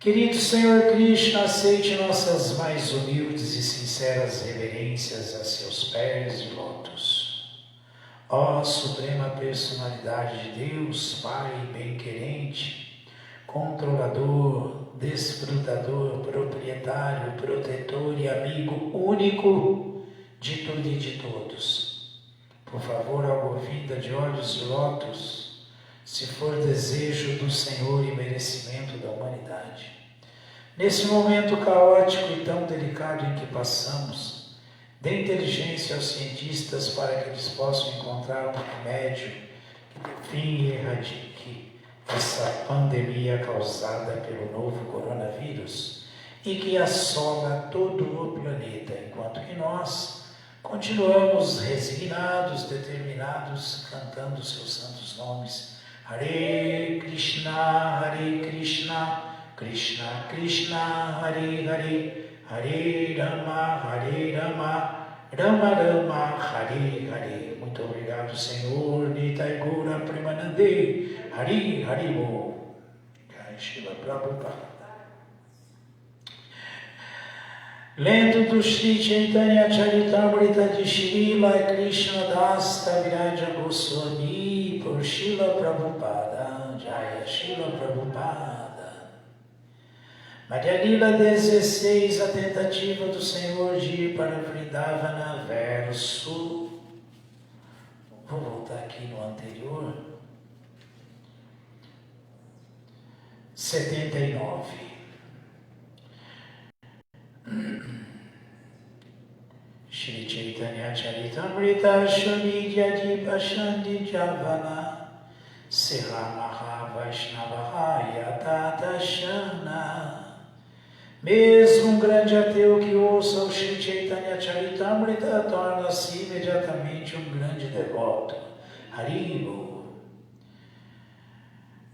Querido Senhor Krishna, aceite nossas mais humildes e sinceras reverências a seus pés de lótus. Ó Suprema Personalidade de Deus, Pai bem-querente, controlador, desfrutador, proprietário, protetor e amigo único de tudo e de todos. Por favor, ao movida de olhos de lótus, se for desejo do Senhor e merecimento da humanidade. Nesse momento caótico e tão delicado em que passamos, dê inteligência aos cientistas para que eles possam encontrar um remédio que define e erradique essa pandemia causada pelo novo coronavírus e que assola todo o planeta, enquanto que nós continuamos resignados, determinados, cantando seus santos nomes. Hare Krishna, Krishna Krishna, Hare Hare, Hare Rama, Rama Rama, Hare Hare. Muito obrigado, Senhor. Nitai Gaura Premanande, Hare Hare Bo. Jai Shila Prabhupada. Lendo do Shri Chaitanya Charitamrita de Srila Krishna Das Kaviraja Goswami por Srila Prabhupada. Jaya Srila Prabhupada. Madhya Lila 16, a tentativa do Senhor de ir para Vrindavana, verso. Vou voltar aqui no anterior. 79. Shri Chaitanya Charitamrita Shravidya Dipashandi Javana Sela Maha Vaishnavaha Yatata Shana. Mesmo um grande ateu que ouça o Shri Chaitanya Charitamrita torna-se imediatamente um grande devoto. Haribo.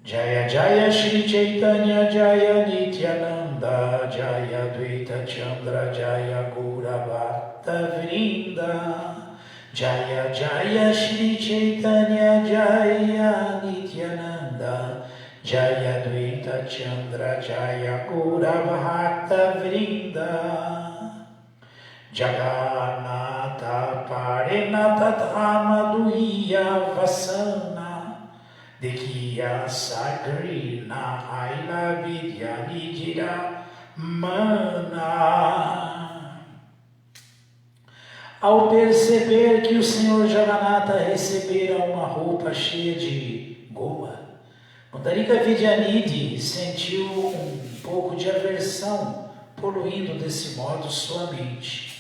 Jaya Jaya Shri Chaitanya Jaya Nityananda Jaya Dvaita Chandra Jaya Gaura Bhakta Vrinda Jaya Jaya Shri Chaitanya Jaya Nityananda Jaya Dvaita Chandra Jaya Gaura Bhakta Vrinda Jagannatha Parinatha Dhamaduya Vasana Dekhiya Sagrina Aila Vidya Nidira Mana. Ao perceber que o Senhor Jagannatha recebera uma roupa cheia de goma, Pundarika Vidyanidhi sentiu um pouco de aversão, poluindo desse modo sua mente.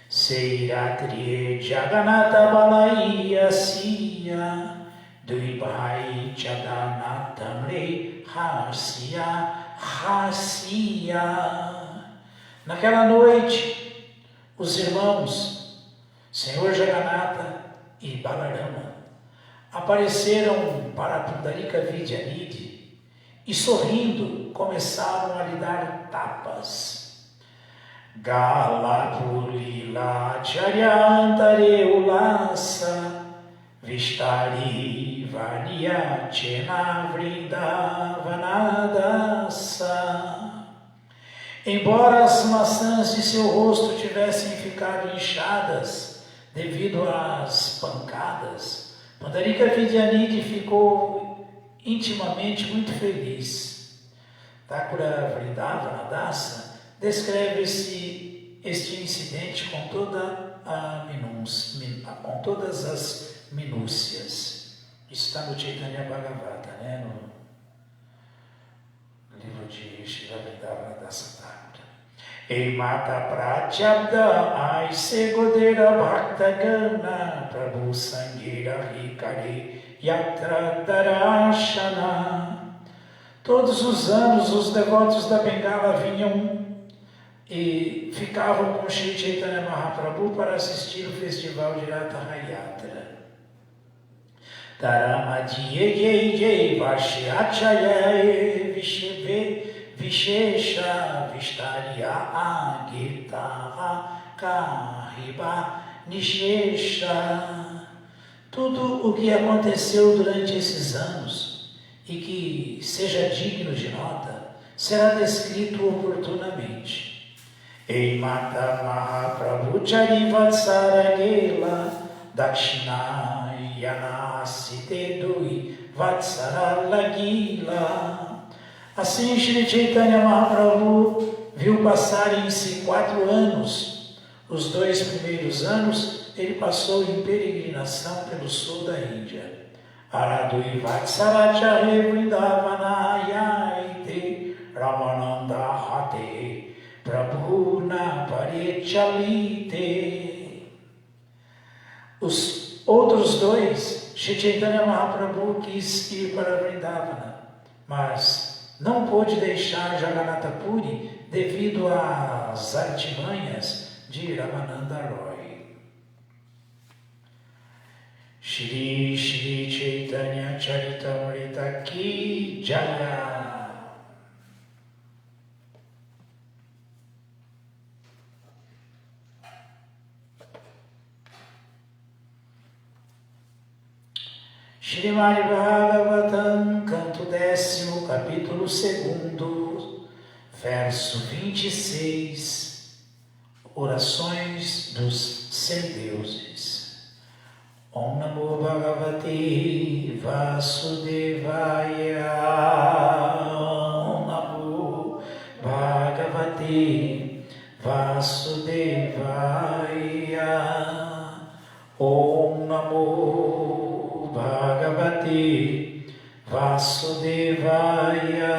Seiratri Jagannatha Balaiya Siya Dvibhai Jagannathamre Hasya Hasya. Naquela noite, os irmãos, Senhor Jagannatha e Balarama, apareceram para Pundarika Vidyanidhi e, sorrindo, começaram a lhe dar tapas. Galapulila Charyantare Ulasa Vistari Vaniya Chena Vrindavanadasa. Embora as maçãs de seu rosto tivessem ficado inchadas devido às pancadas, Pundarika Vidyanidhi ficou intimamente muito feliz. Thakura Vrindavanadasa descreve este incidente com todas as minúcias. Isso está no Chaitanya Bhagavata, né? No livro de Srila Vrindavanadasa Thakura. Ei mata pratyabda ai segodera bhakta gana Prabhu sangira hikari yatra darashana. Todos os anos os devotos da Bengala vinham e ficavam com Shri Chaitanya Mahaprabhu para assistir o festival de Ratha Yatra. Taramadiye jai jai vashyachaya vishesha vishtarya agita kahiba nishesha. Tudo o que aconteceu durante esses anos e que seja digno de nota será descrito oportunamente. Eimata Mahaprabhu Charivatsara Gela Dakshinayana Sitedui Vatsara Lagila. Assim, Shri Chaitanya Mahaprabhu viu passarem-se 4 anos. Os 2 primeiros anos ele passou em peregrinação pelo sul da Índia. Aradui Vatsarachare Vrindavanayate Ramananda Hate Prabhuna Parichalite. Os outros 2, Shri Chaitanya Mahaprabhu quis ir para Vrindavana, mas não pôde deixar Jagannatha Puri devido às artimanhas de Ramananda Roy. Shri Shri Chaitanya Charitamrita Ki Jaya. Shrimad Bhagavatam, canto 10º, capítulo 2º, verso 26, orações dos semideuses. Om Namo Bhagavate Vasudevaya. Om Namo Bhagavate Vasudevaya. Om Namo Bhagavate Vasudevaya.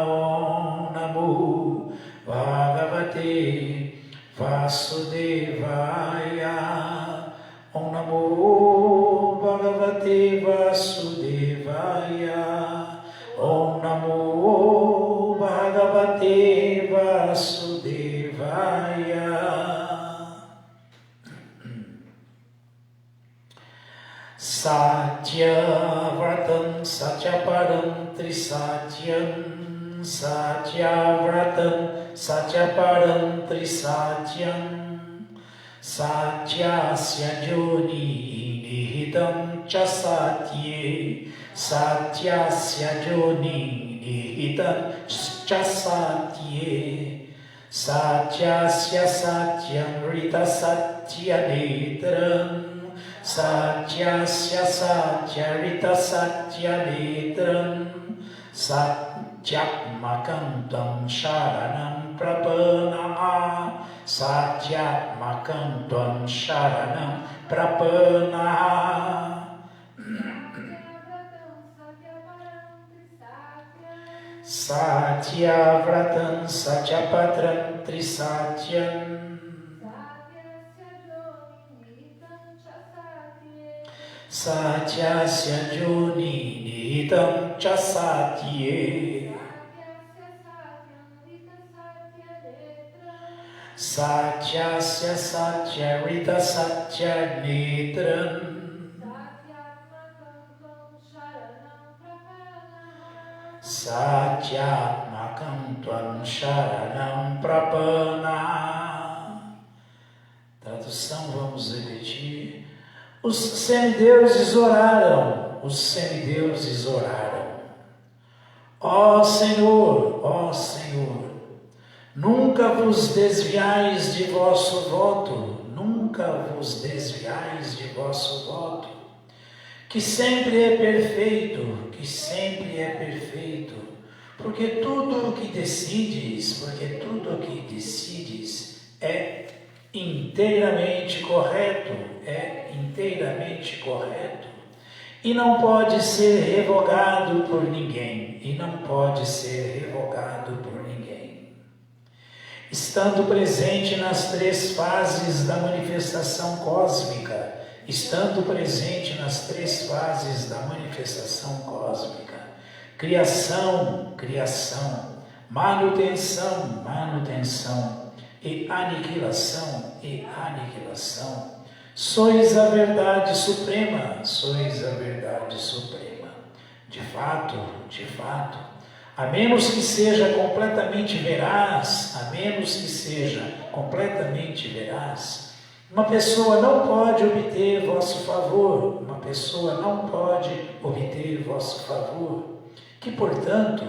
Om Namo Bhagavate Vasudevaya. Om Namo Bhagavate Vasudevaya. Om Namo Bhagavate Vasudevaya. Satyavratam Satyaparam Trisatyam. Satyavratam Satyaparam Trisatyam. Satyasya Joni Nihitam Cha Satye. Satyasya Joni Nihitam Cha Satye. Satyasya Satyam Rita Satya Netram. Satyasya Satya Rita Satya Netram. Satyatmakantam Sharanam Prapanaha. Satyatmakam Tvam Sharanam Prapanaha. Satyavratam Satyapatram Trisatyam. Satyasya Joni Nihitam Cha Satye. Satyasya Satya Rita Satya Netram. Satyatmakam Tvam Sharanam Prapana. Tradução, vamos repetir. Os semideuses oraram, os semideuses oraram. Ó Senhor, nunca vos desviais de vosso voto, nunca vos desviais de vosso voto, que sempre é perfeito, porque tudo o que decides é inteiramente correto, e não pode ser revogado por ninguém, Estando presente nas 3 fases da manifestação cósmica, criação, manutenção e aniquilação, sois a verdade suprema, De fato, a menos que seja completamente veraz, uma pessoa não pode obter vosso favor, que portanto,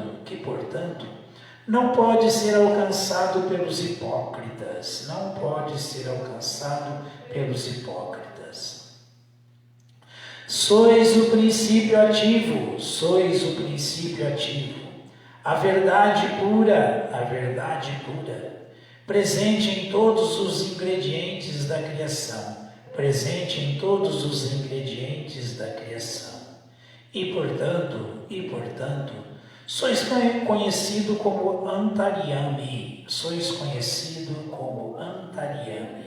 não pode ser alcançado pelos hipócritas, não pode ser alcançado pelos hipócritas. Sois o princípio ativo, sois o princípio ativo, a verdade pura, presente em todos os ingredientes da criação, presente em todos os ingredientes da criação. E portanto, sois conhecido como Antaryami, sois conhecido como Antaryami.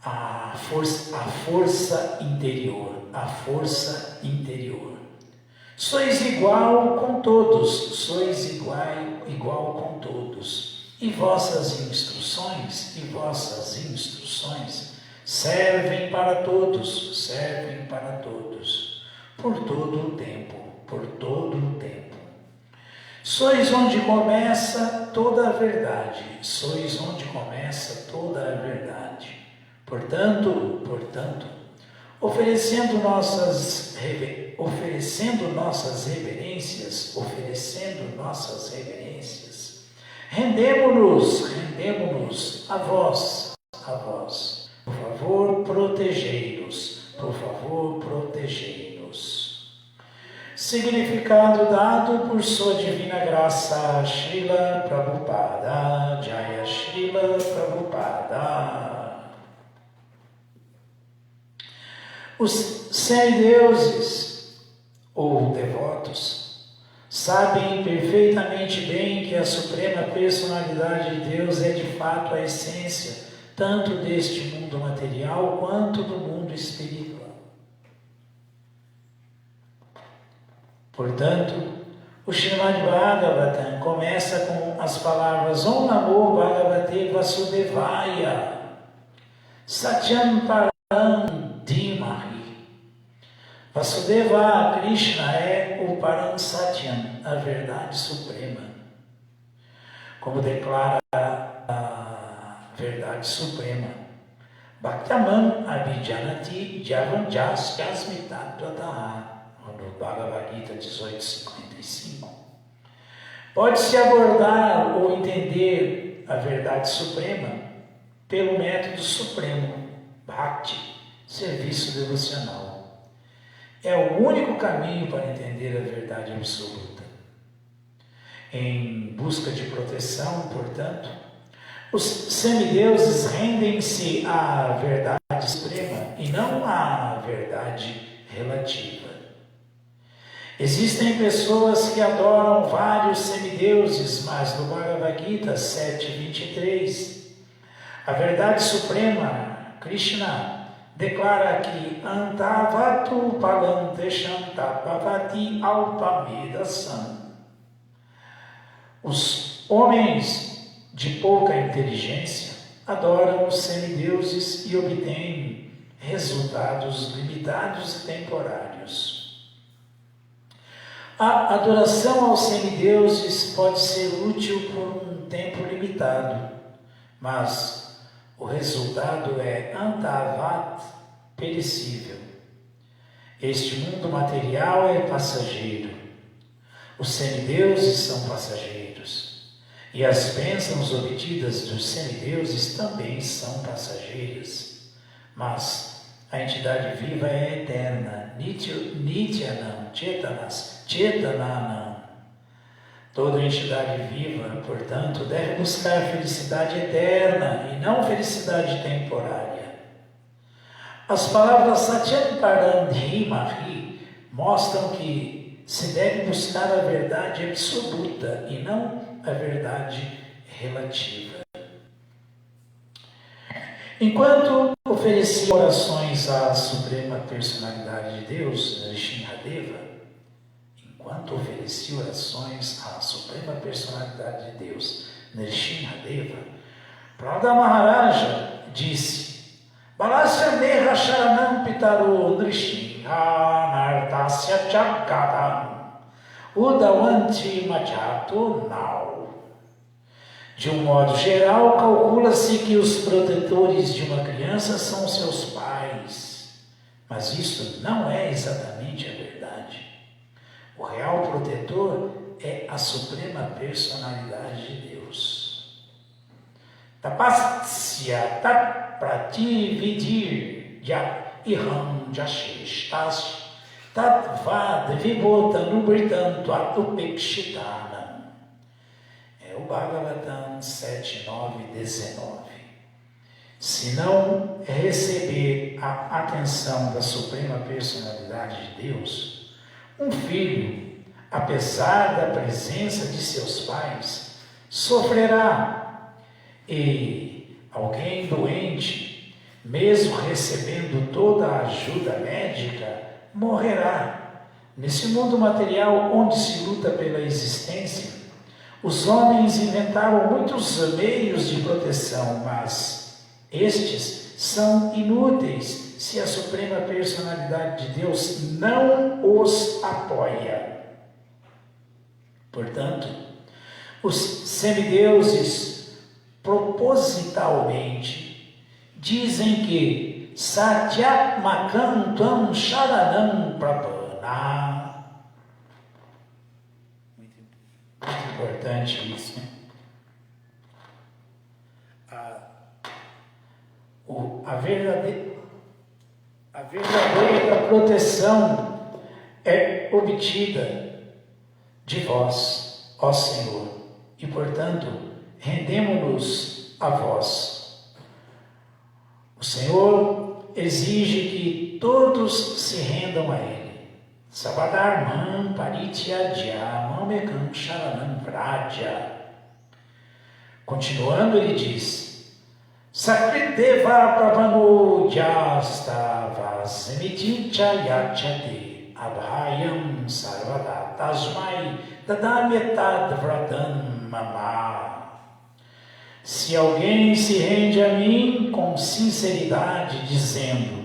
A força interior, a força interior. Sois igual com todos, sois igual com todos. E vossas instruções servem para todos, por todo o tempo. Sois onde começa toda a verdade, Portanto, oferecendo nossas reverências, rendemo-nos a vós. Por favor, protegei-nos. Significado dado por sua divina graça, Srila Prabhupada, Jaya Srila Prabhupada. Os semideuses, ou devotos, sabem perfeitamente bem que a Suprema Personalidade de Deus é de fato a essência, tanto deste mundo material quanto do mundo espiritual. Portanto, o Srimad Bhagavatam começa com as palavras Om Namo Bhagavate Vasudevaya Satyam Param Dhimahi. Vasudeva Krishna é o Param Satyam, a verdade suprema. Como declara a verdade suprema. Bhaktaman Abhijanati Javanjas Kasmitatvataha. No Bhagavad Gita 18:55. Pode-se abordar ou entender a verdade suprema pelo método supremo, Bhakti, serviço devocional. É o único caminho para entender a verdade absoluta. Em busca de proteção, portanto, os semideuses rendem-se à verdade suprema e não à verdade relativa. Existem pessoas que adoram vários semideuses, mas no Bhagavad Gita 7:23, a verdade suprema, Krishna, declara que Antavatu Palante Shantapavati Alpamedasam. Os homens de pouca inteligência adoram os semideuses e obtêm resultados limitados e temporários. A adoração aos semideuses pode ser útil por um tempo limitado, mas o resultado é antavat, perecível. Este mundo material é passageiro. Os semideuses são passageiros. E as bênçãos obtidas dos semideuses também são passageiras. Mas a entidade viva é eterna, Nityanam, Chetananam. Toda entidade viva, portanto, deve buscar felicidade eterna e não felicidade temporária. As palavras Satyam Param Dhimahi mostram que se deve buscar a verdade absoluta e não a verdade relativa. Enquanto oferecia orações à Suprema Personalidade de Deus, Nrsimhadeva, Prahlada Maharaja disse: Balasya Neha Sharanam Pitaro Nrsimha Nartasya Chakadam Udavanti Majato Nau. De um modo geral, calcula-se que os protetores de uma criança são seus pais, mas isso não é exatamente a verdade. O real protetor é a suprema personalidade de Deus. Tapasya tat pratividir iham jashesh tas tat vad vibhotanubirtam tuatupekshitana. É o Bhagavatam 7, 9, 19. Se não receber a atenção da suprema personalidade de Deus, um filho, apesar da presença de seus pais, sofrerá, e alguém doente, mesmo recebendo toda a ajuda médica, morrerá. Nesse mundo material onde se luta pela existência, os homens inventaram muitos meios de proteção, mas estes são inúteis se a suprema personalidade de Deus não os apoia. Portanto, os semideuses propositalmente dizem que Satyatmakam Tvam Sharanam Prapana. Muito importante isso, né? A verdadeira proteção é obtida de vós, ó Senhor, e portanto rendemo-nos a vós. O Senhor exige que todos se rendam a Ele. Sabadharmam parityajya mamekam sharanam vraja. Continuando, ele diz: Sakriteva Prabhano Jastava Semitincha Yachati Abhayam Sarvada Tasmai Tadamyatad Vradam Mama. Se alguém se rende a mim com sinceridade, dizendo: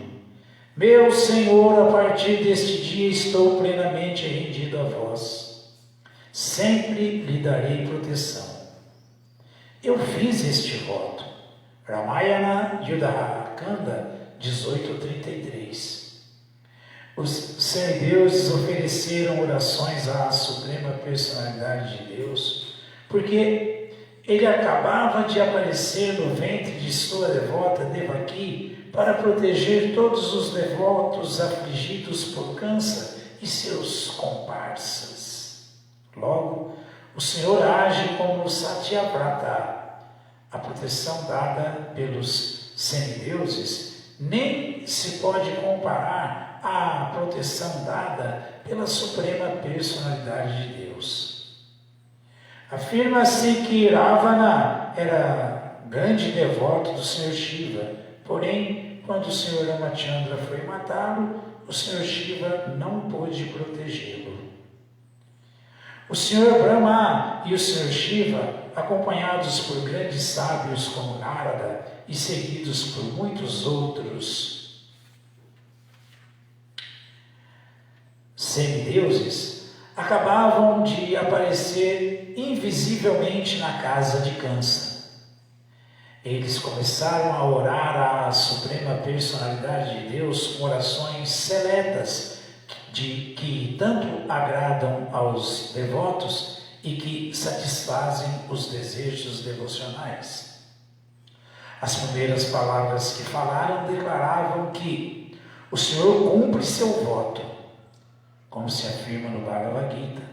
Meu Senhor, a partir deste dia estou plenamente rendido a vós, sempre lhe darei proteção. Eu fiz este voto. Ramayana Yudhakanda 18:33. Os semideuses ofereceram orações à suprema personalidade de Deus, porque ele acabava de aparecer no ventre de sua devota Devaki para proteger todos os devotos afligidos por câncer e seus comparsas. Logo, o Senhor age como Satyavrata. A proteção dada pelos semideuses nem se pode comparar à proteção dada pela suprema personalidade de Deus. Afirma-se que Ravana era grande devoto do Senhor Shiva, porém, quando o Senhor Ramachandra foi matá-lo, o Senhor Shiva não pôde protegê-lo. O Senhor Brahma e o Senhor Shiva, acompanhados por grandes sábios como Narada e seguidos por muitos outros semideuses, acabavam de aparecer invisivelmente na casa de Kansa. Eles começaram a orar à suprema personalidade de Deus com orações seletas que tanto agradam aos devotos e que satisfazem os desejos devocionais. As primeiras palavras que falaram declaravam que o Senhor cumpre seu voto, como se afirma no Bhagavad Gita.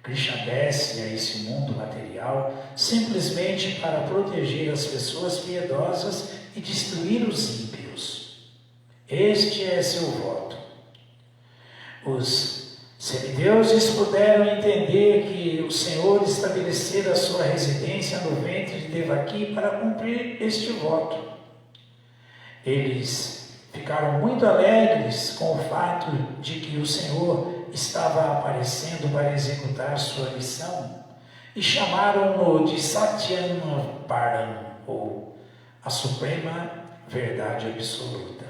Krishna desce a esse mundo material simplesmente para proteger as pessoas piedosas e destruir os ímpios. Este é seu voto. Os semideuses puderam entender que o Senhor estabelecera a sua residência no ventre de Devaki para cumprir este voto. Eles ficaram muito alegres com o fato de que o Senhor estava aparecendo para executar sua missão e chamaram-no de Satyam Param, ou a Suprema Verdade Absoluta.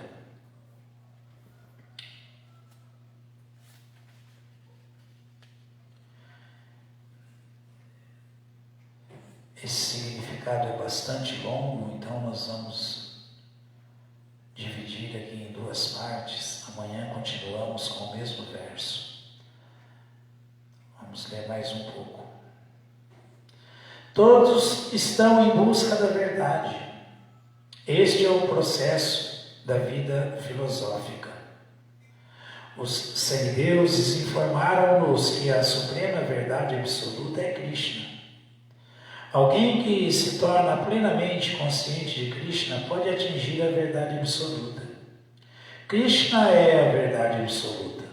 Esse significado é bastante longo, então nós vamos dividir aqui em duas partes. Amanhã continuamos com o mesmo verso. Vamos ler mais um pouco. Todos estão em busca da verdade. Este é o processo da vida filosófica. Os semideuses informaram-nos que a suprema verdade absoluta é Krishna. Alguém que se torna plenamente consciente de Krishna pode atingir a verdade absoluta. Krishna é a verdade absoluta.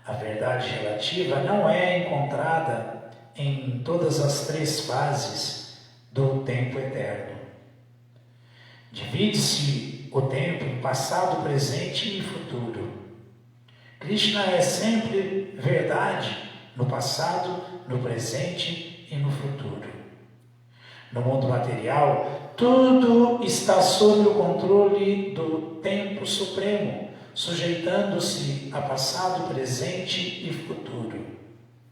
A verdade relativa não é encontrada em todas as três fases do tempo eterno. Divide-se o tempo em passado, presente e futuro. Krishna é sempre verdade no passado, no presente e no futuro. No mundo material, tudo está sob o controle do tempo supremo, sujeitando-se a passado, presente e futuro.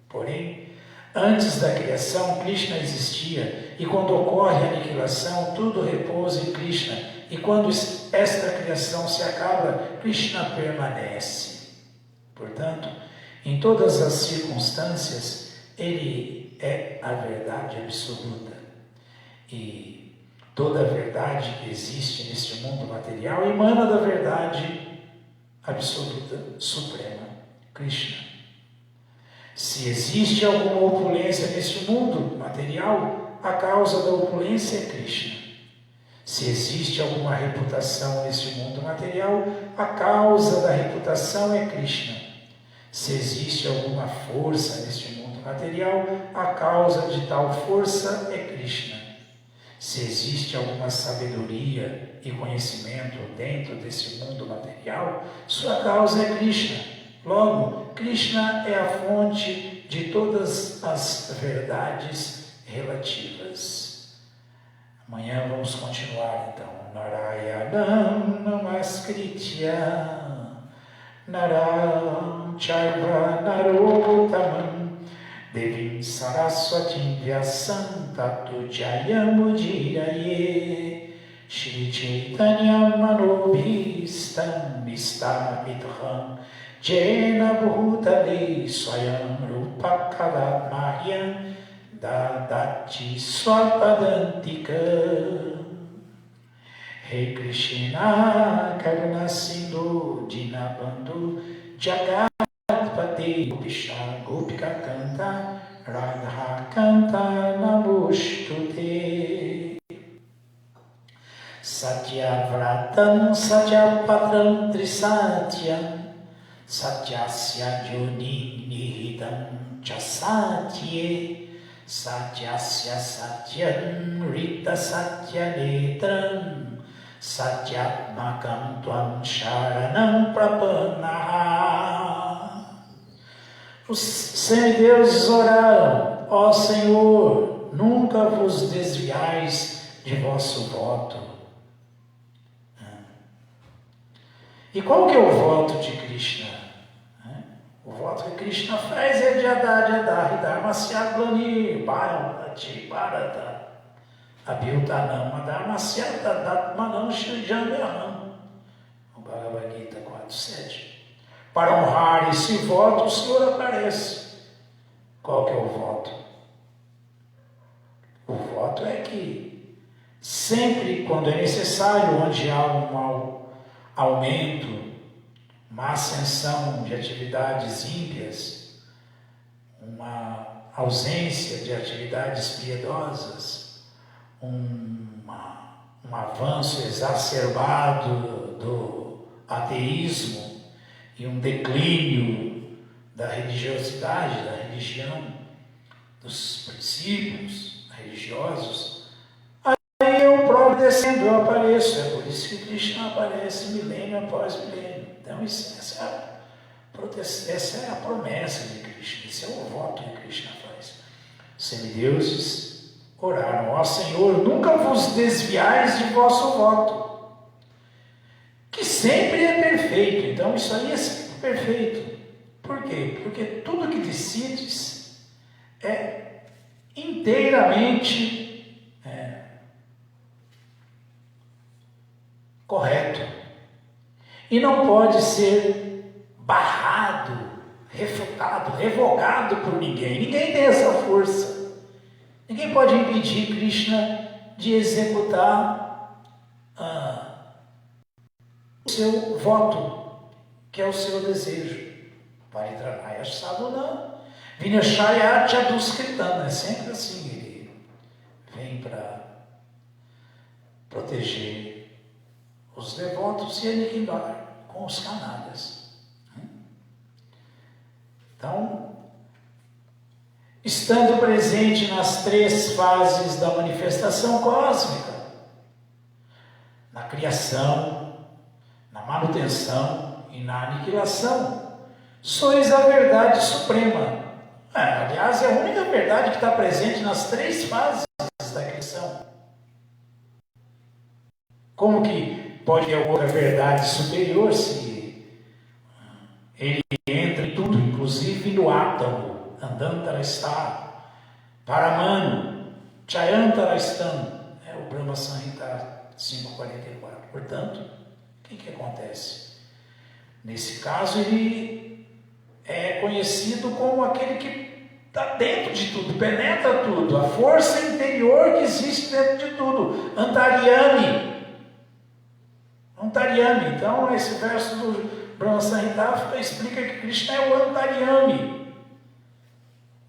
Porém, antes da criação, Krishna existia, e quando ocorre a aniquilação, tudo repousa em Krishna, e quando esta criação se acaba, Krishna permanece. Portanto, em todas as circunstâncias, ele é a verdade absoluta. E toda a verdade que existe neste mundo material emana da verdade absoluta, suprema, Krishna. Se existe alguma opulência neste mundo material, a causa da opulência é Krishna. Se existe alguma reputação neste mundo material, a causa da reputação é Krishna. Se existe alguma força neste mundo material, a causa de tal força é Krishna. Se existe alguma sabedoria e conhecimento dentro desse mundo material, sua causa é Krishna. Logo, Krishna é a fonte de todas as verdades relativas. Amanhã vamos continuar então. Narayanam Namaskritya Naram Chaiva Narottamam Devim Saraswati Vyasam Tato Jayamudiraye Shri Chaitanya Manobhistam Mistamidham Jena Bhutale Swayam Rupakala Mahyam Dadati Swapadantika. Rei Krishna Karuna Sindhu Dinabandhu Jagatpate Gopisha Gopika Kanta Radha Kanta Namostute. Satyavratam Satyapadram Trisatyam Satyasya Joni Nihidam Chasatye Satyasya Satyam Rita Satyanetram Satyatmakam Tvam Sharanam Prapanaha. Os semideuses oraram: ó Senhor, nunca vos desviais de vosso voto. E qual que é o voto de Krishna? O voto que Krishna faz é de Adar, Dharmasya Glani, Bharati, Bharata, Abhyutanam, Dharmasya Datmanam Shrijamyaham. O Bhagavad Gita 4.7. Para honrar esse voto, o Senhor aparece. Qual que é o voto? O voto é que sempre quando é necessário, onde há um aumento, uma ascensão de atividades ímpias, uma ausência de atividades piedosas, um avanço exacerbado do ateísmo e um declínio da religiosidade, da religião, dos princípios religiosos, aí eu próprio descendo, eu apareço. É por isso que Krishna aparece milênio após milênio. Então essa é a promessa de Krishna, esse é o voto que Krishna faz. Os semideuses oraram: ó Senhor, nunca vos desviais de vosso voto, que sempre é perfeito. Então isso aí é sempre perfeito. Por quê? Porque tudo que decides é inteiramente correto e não pode ser barrado, refutado, revogado por ninguém. Ninguém tem essa força. Ninguém pode impedir Krishna de executar o seu voto, que é o seu desejo. Paritranaya sadhunam vinashaya chaduskritam. É sempre assim, ele vem para proteger os devotos e aniquilar com os canalhas. Então, estando presente nas 3 fases da manifestação cósmica, na criação, na manutenção e na aniquilação, sois a verdade suprema. Aliás, é a única verdade que está presente nas 3 fases da criação. Como que pode haver outra verdade superior se ele entra em tudo, inclusive no átomo? Andantara Paramano, Chayantarastan, o Brahma Samhita 5.44. Portanto, o que acontece? Nesse caso, ele é conhecido como aquele que está dentro de tudo, penetra tudo, a força interior que existe dentro de tudo, Antaryami. Antaryami. Então, esse verso do Brahma Samhita explica que Krishna é o Antaryami,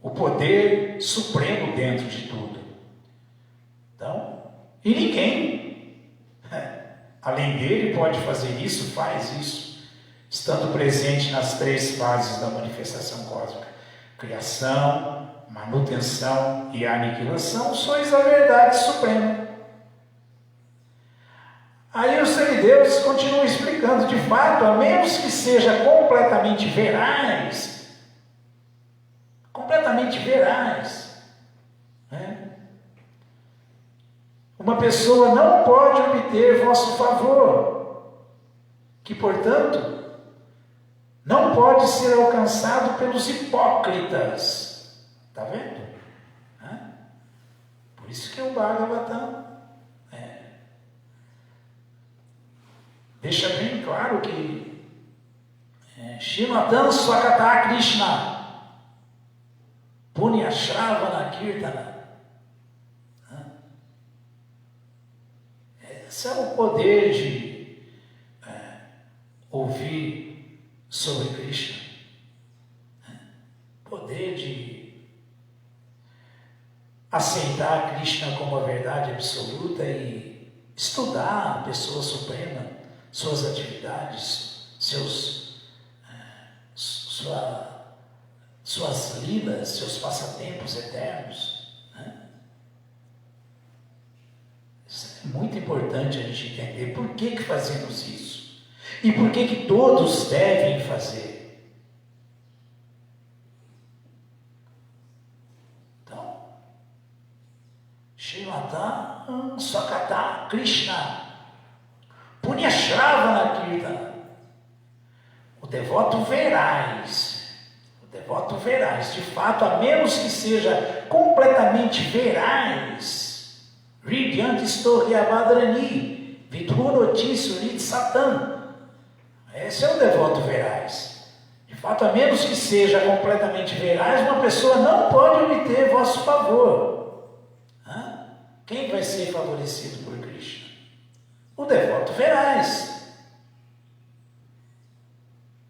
o poder supremo dentro de tudo. Então, e ninguém, além dele, pode fazer isso, faz isso, estando presente nas 3 fases da manifestação cósmica: criação, manutenção e aniquilação. Sois a verdade suprema. Aí os semideuses continuam explicando: de fato, a menos que seja completamente veraz, uma pessoa não pode obter vosso favor, que, portanto, não pode ser alcançado pelos hipócritas. Está vendo? Por isso que o Bhagavatam deixa bem claro que Shrimadam Swakata Krishna Punya Shravana Kirtana. Esse é o poder de ouvir sobre Krishna. Poder de aceitar Krishna como a verdade absoluta e estudar a pessoa suprema, suas atividades, suas lilas, seus passatempos eternos. Isso é muito importante a gente entender por que fazemos isso e por que todos devem fazer. Então, Shrimadam Swakata Krishna Punya Shravana Kirtana. O devoto veraz, de fato, a menos que seja completamente veraz, Ridyantistoryabadrani, Vidhunotissurit Satan. Esse é o devoto veraz. De fato, a menos que seja completamente veraz, uma pessoa não pode obter vosso favor. Quem vai ser favorecido por Krishna? O devoto veraz.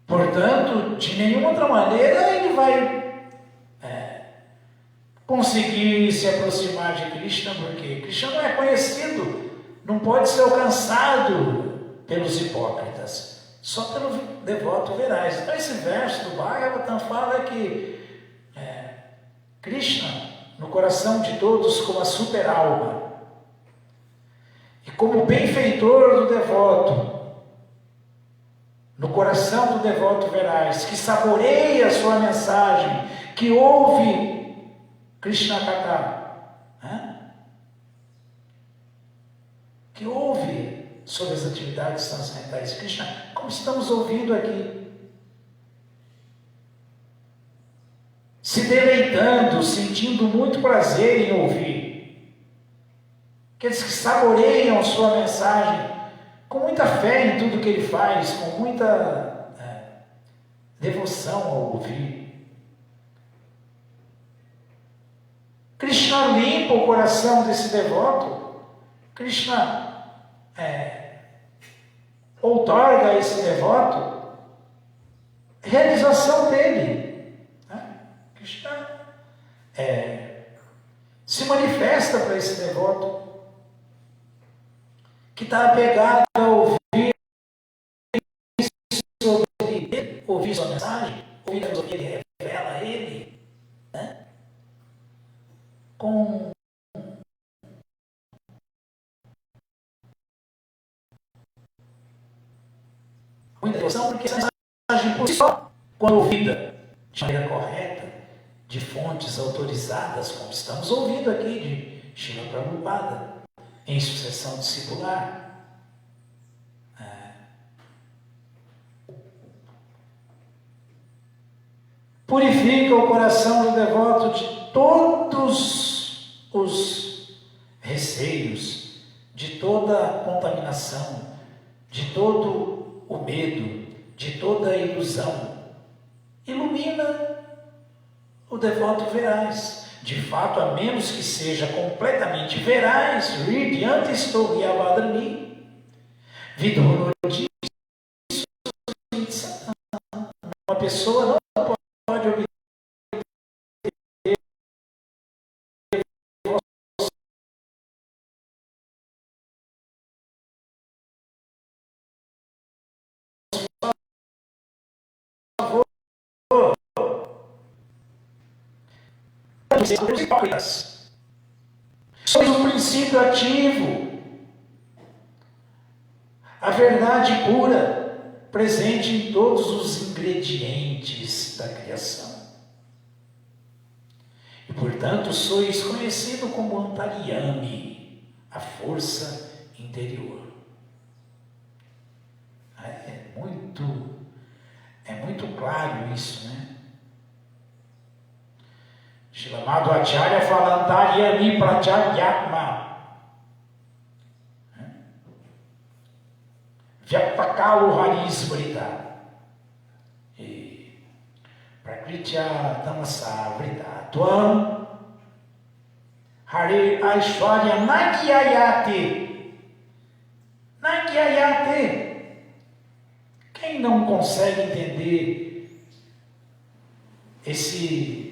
Portanto, de nenhuma outra maneira ele vai conseguir se aproximar de Krishna, porque Krishna não é conhecido, não pode ser alcançado pelos hipócritas, só pelo devoto veraz. Então esse verso do Bhagavatam fala que Krishna, no coração de todos como a super-alma, e como benfeitor do devoto, no coração do devoto veraz, que saboreia a sua mensagem, que ouve Krishna Katha, que ouve sobre as atividades transcendentais de Krishna, como estamos ouvindo aqui, se deleitando, sentindo muito prazer em ouvir, aqueles que saboreiam sua mensagem, com muita fé em tudo que ele faz, com muita devoção ao ouvir. Krishna limpa o coração desse devoto. Krishna outorga a esse devoto realização dele. Krishna se manifesta para esse devoto que está apegado a ouvir sobre ele, ouvir sua mensagem, ouvir o que ele revela a ele, com muita devoção, porque essa mensagem por si só, quando ouvida de maneira correta, de fontes autorizadas, como estamos ouvindo aqui de Srila Prabhupada, em sucessão discipular, purifica o coração do devoto de todos os receios, de toda a contaminação, de todo o medo, de toda a ilusão. Ilumina o devoto veraz. De fato, a menos que seja completamente veraz, Ridyantisto Yavadrani, Vidhonoti, uma pessoa não pode obter os hipócritas. Sois o princípio ativo, a verdade pura, presente em todos os ingredientes da criação. E, portanto, sois conhecido como Antaryami, a força interior. É muito claro isso, né? Srila Madhvacharya fala Antaryami Pracharyatma, Vyaptakalu Harisvrita e Prakritya Tamasa Vrita Tuam Hari Aishwarya Nagyayate. Nagyayate. Quem não consegue entender esse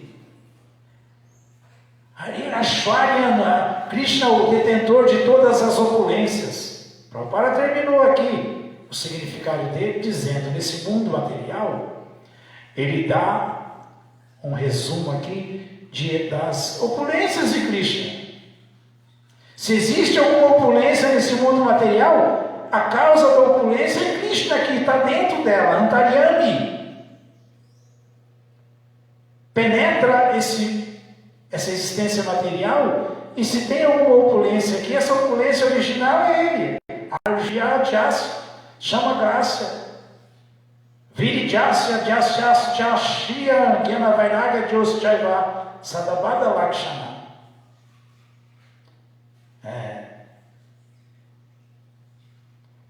Ashwaryana, Krishna, o detentor de todas as opulências. Prabhupada terminou aqui o significado dele dizendo, nesse mundo material, ele dá um resumo aqui das opulências de Krishna. Se existe alguma opulência nesse mundo material, a causa da opulência é Krishna, que está dentro dela, Antaryami. Penetra essa existência material, e se tem alguma opulência aqui, essa opulência original é ele. Arjya Jasya, chama graça. Viri Jasya, Jasyas, Jasya, Gyana Vairagya, Joschaiva, Sadabada Lakshana.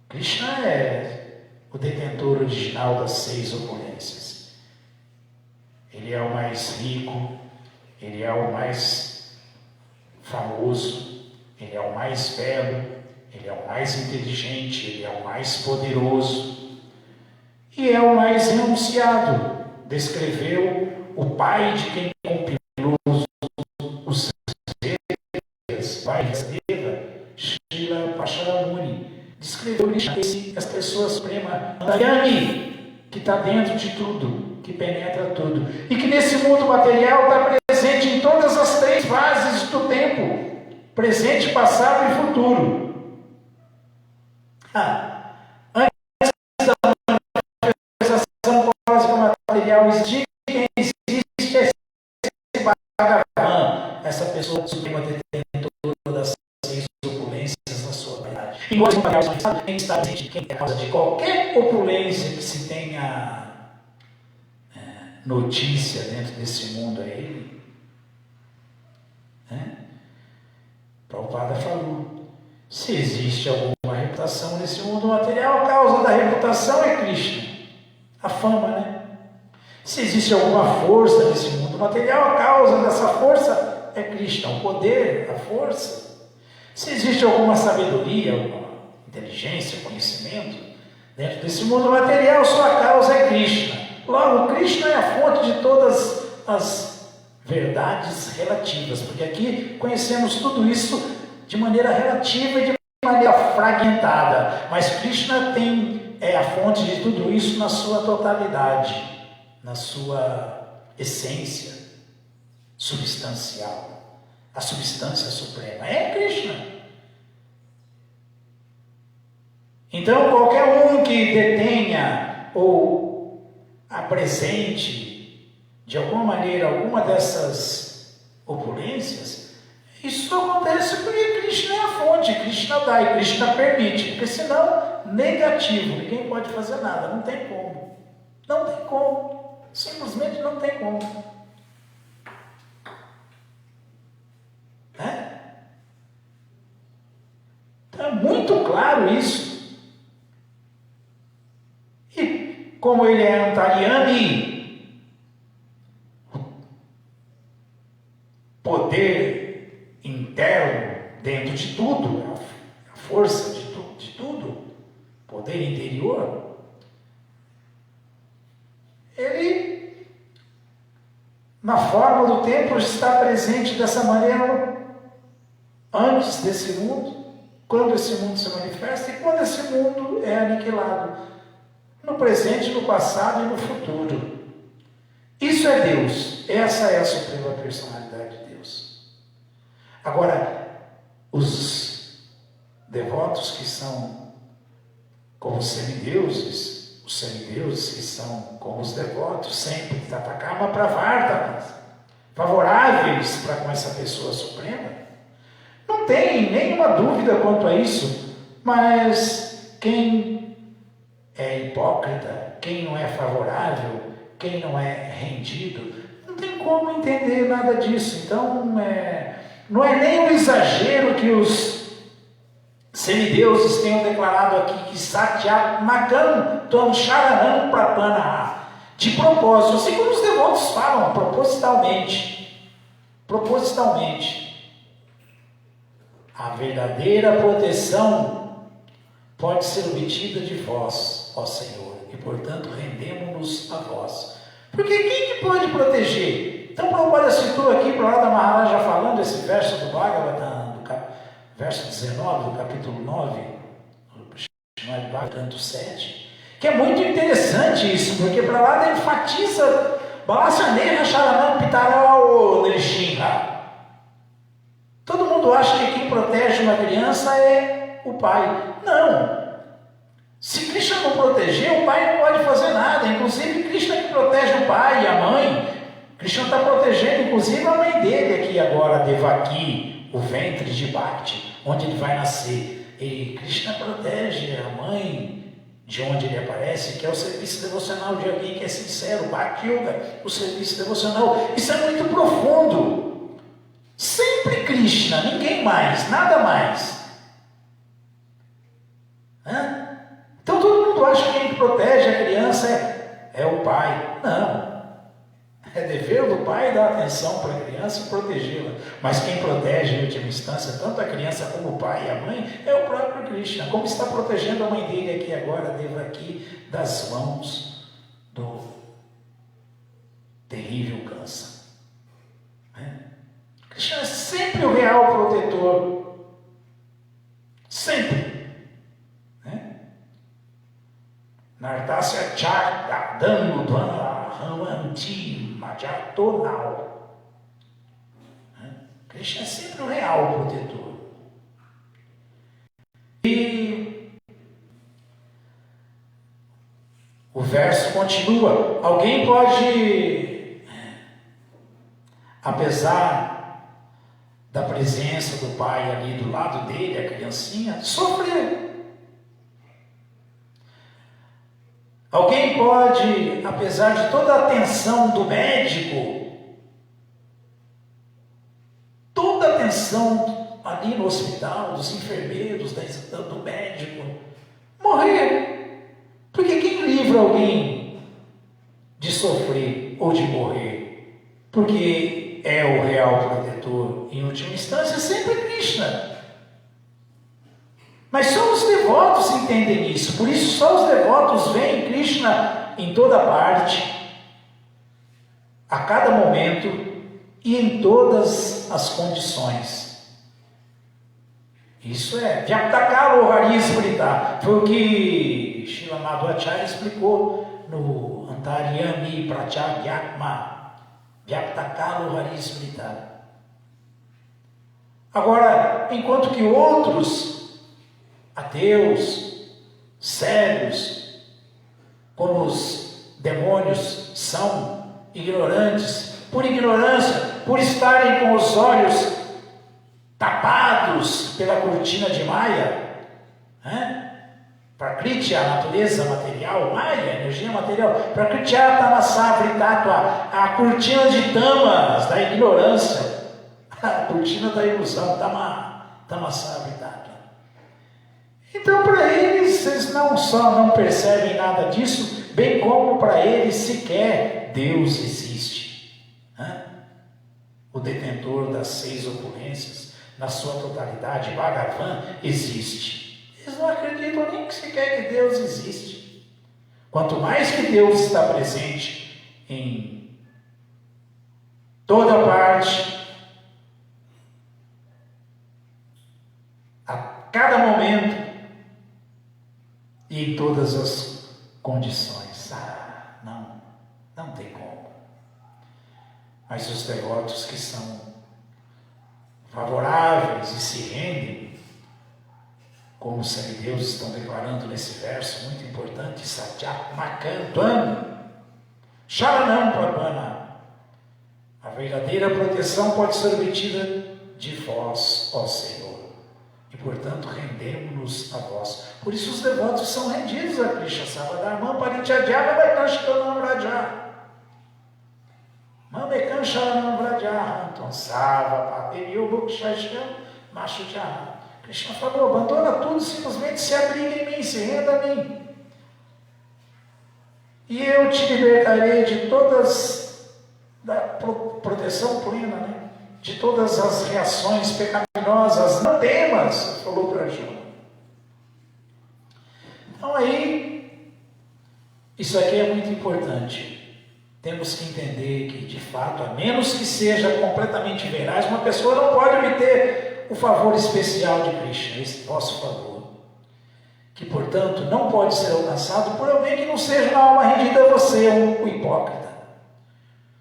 Krishna é o detentor original das 6 opulências. Ele é o mais rico, ele é o mais famoso, ele é o mais belo, ele é o mais inteligente, ele é o mais poderoso e é o mais renunciado. Descreveu o pai de quem compilou os Vedas, pai de Deva, Srila Pasharamuni. Descreveu essa pessoa suprema, Antaryami, que está dentro de tudo, que penetra tudo, e que nesse mundo material está presente em todas as 3 fases do tempo, presente, passado e futuro. Antes da manifestação cósmica material existir, quem existe é esse Bhagavan, essa pessoa suprema detentora das 6 opulências na sua verdade. Igual quem está presente, quem é a causa de qualquer opulência que se tenha notícia dentro desse mundo é ele. Prabhupada falou, se existe alguma reputação nesse mundo material, a causa da reputação é Krishna, a fama, né? Se existe alguma força nesse mundo material, a causa dessa força é Krishna, o poder, a força. Se existe alguma sabedoria, alguma inteligência, conhecimento dentro desse mundo material, sua causa é Krishna. Logo, Krishna é a fonte de todas as verdades relativas, porque aqui conhecemos tudo isso de maneira relativa e de maneira fragmentada, mas Krishna é a fonte de tudo isso na sua totalidade, na sua essência substancial, a substância suprema é Krishna. Então qualquer um que detenha ou apresente de alguma maneira alguma dessas opulências, isso acontece porque Krishna é a fonte, Krishna dá e Krishna permite, porque senão, negativo, ninguém pode fazer nada, não tem como. Não tem como, simplesmente não tem como. Então é muito claro isso. E como ele é Antaryami, poder interno dentro de tudo, a força de tudo, poder interior, ele, na forma do tempo, está presente dessa maneira antes desse mundo, quando esse mundo se manifesta e quando esse mundo é aniquilado, no presente, no passado e no futuro. Isso é Deus, essa é a suprema personalidade de Deus. Agora, os devotos que são como os semideuses que são como os devotos, sempre Tathakama Pravartanas, favoráveis para com essa pessoa suprema, não tem nenhuma dúvida quanto a isso, mas quem é hipócrita, quem não é favorável, quem não é rendido, não tem como entender nada disso. Então, não é nem um exagero que os semideuses tenham declarado aqui que Satyamagam Tvam Sharanam Prapana, de propósito, assim como os devotos falam, propositalmente. A verdadeira proteção pode ser obtida de vós, ó Senhor, e portanto rendemos-nos a vós. Porque quem que pode proteger? Então Prabhupada citou aqui para lá da Maharaja falando esse verso do Bhagavatam, verso 19 do capítulo 9, do Bhagavatam 7, que é muito interessante isso, porque para lá enfatiza Balasaneha Sharanam Pitaral Nrishinha. Todo mundo acha que quem protege uma criança é o pai. Não. Se Krishna não proteger, o pai não pode fazer nada. Inclusive, Krishna que protege o pai e a mãe. Krishna está protegendo, inclusive, a mãe dele aqui agora, Devaki, o ventre de Bhakti, onde ele vai nascer. E Krishna protege a mãe de onde ele aparece, que é o serviço devocional de alguém que é sincero, Bhakti Yoga, o serviço devocional. Isso é muito profundo. Sempre Krishna, ninguém mais, nada mais. Então todo mundo acha que quem protege a criança é o pai. Não. É dever do pai dar atenção para a criança e protegê-la. Mas quem protege em última instância, tanto a criança como o pai e a mãe, é o próprio Krishna. Como está protegendo a mãe dele aqui agora, Devaki, das mãos do terrível câncer. Krishna é sempre o real protetor. Sempre. Nartasya Chardanu Dvana Ramanti Majatonal. Krishna é sempre o real protetor. E o verso continua. Alguém pode, apesar da presença do pai ali do lado dele, a criancinha, sofrer. Alguém pode, apesar de toda a atenção do médico, toda a atenção ali no hospital, dos enfermeiros, do médico, morrer. Porque quem livra alguém de sofrer ou de morrer, porque é o real protetor, em última instância, sempre Krishna. Mas só os devotos entendem isso, por isso só os devotos veem Krishna em toda parte, a cada momento e em todas as condições. Isso é Vyaptakalo Hari Smrita. Foi o que Srila Madhvacharya explicou no Antaryami Prachagyatma. Vyaptakalo Hari Smrita. Agora, enquanto que outros ateus, sérios, como os demônios são ignorantes, por ignorância, por estarem com os olhos tapados pela cortina de Maya, Prakriti, a natureza material, Maya, a energia material, Prakriti, a cortina de tamas da ignorância, a cortina da ilusão, Tamasavritata. Então, para eles não só não percebem nada disso, bem como para eles sequer Deus existe. O detentor das 6 opulências, na sua totalidade, Bhagavan, existe. Eles não acreditam nem que sequer que Deus existe. Quanto mais que Deus está presente em toda parte, a cada momento e em todas as condições. Não tem como. Mas os devotos que são favoráveis e se rendem, como os semideuses estão declarando nesse verso muito importante, Satyatmakantvam Sharanam Prabhana. A verdadeira proteção pode ser obtida de vós, ó Senhor. E, portanto, rendemos-nos a vós. Por isso os devotos são rendidos a Krishna Savadharmam Parityajya Vaikashtanam Raja. Mamekan Sharanam Vraja Anton Sava Papiriu Bhukshasham Machuja. Krishna falou: abandona tudo, simplesmente se abriga em mim, se renda a mim. E eu te libertarei de todas, da proteção plena, de todas as reações pecaminosas. Não temas, falou para João. Então aí, isso aqui é muito importante. Temos que entender que, de fato, a menos que seja completamente veraz, uma pessoa não pode obter o favor especial de Krishna, esse vosso favor, que, portanto, não pode ser alcançado por alguém que não seja uma alma rendida a você, um hipócrita.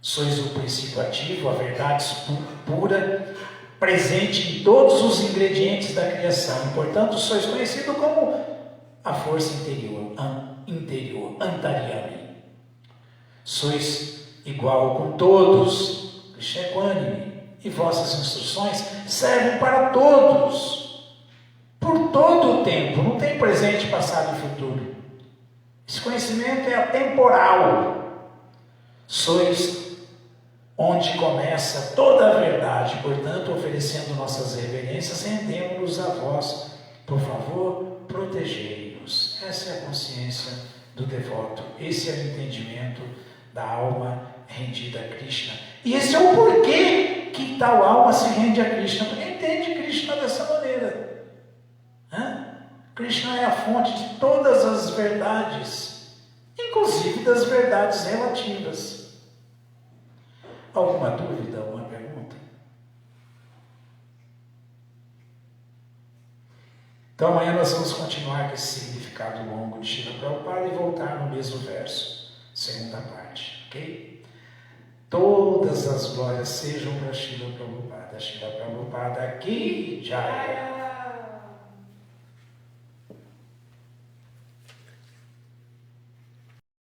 Sois o princípio ativo, a verdade pura, presente em todos os ingredientes da criação, e, portanto, sois conhecido como a força interior, Antaryami. Sois igual com todos, Krishna equânime, e vossas instruções servem para todos, por todo o tempo, não tem presente, passado e futuro. Esse conhecimento é atemporal. Sois onde começa toda a verdade, portanto, oferecendo nossas reverências, rendemos-nos a vós, por favor, protegei-nos. Essa é a consciência do devoto, esse é o entendimento da alma rendida a Krishna. E esse é o porquê que tal alma se rende a Krishna, porque entende Krishna dessa maneira. Krishna é a fonte de todas as verdades, inclusive das verdades relativas. Alguma dúvida, alguma pergunta? Então amanhã nós vamos continuar com esse significado longo de Srila Prabhupada e voltar no mesmo verso, segunda parte, ok? Todas as glórias sejam para Srila Prabhupada. Srila Prabhupada Ki Jaya.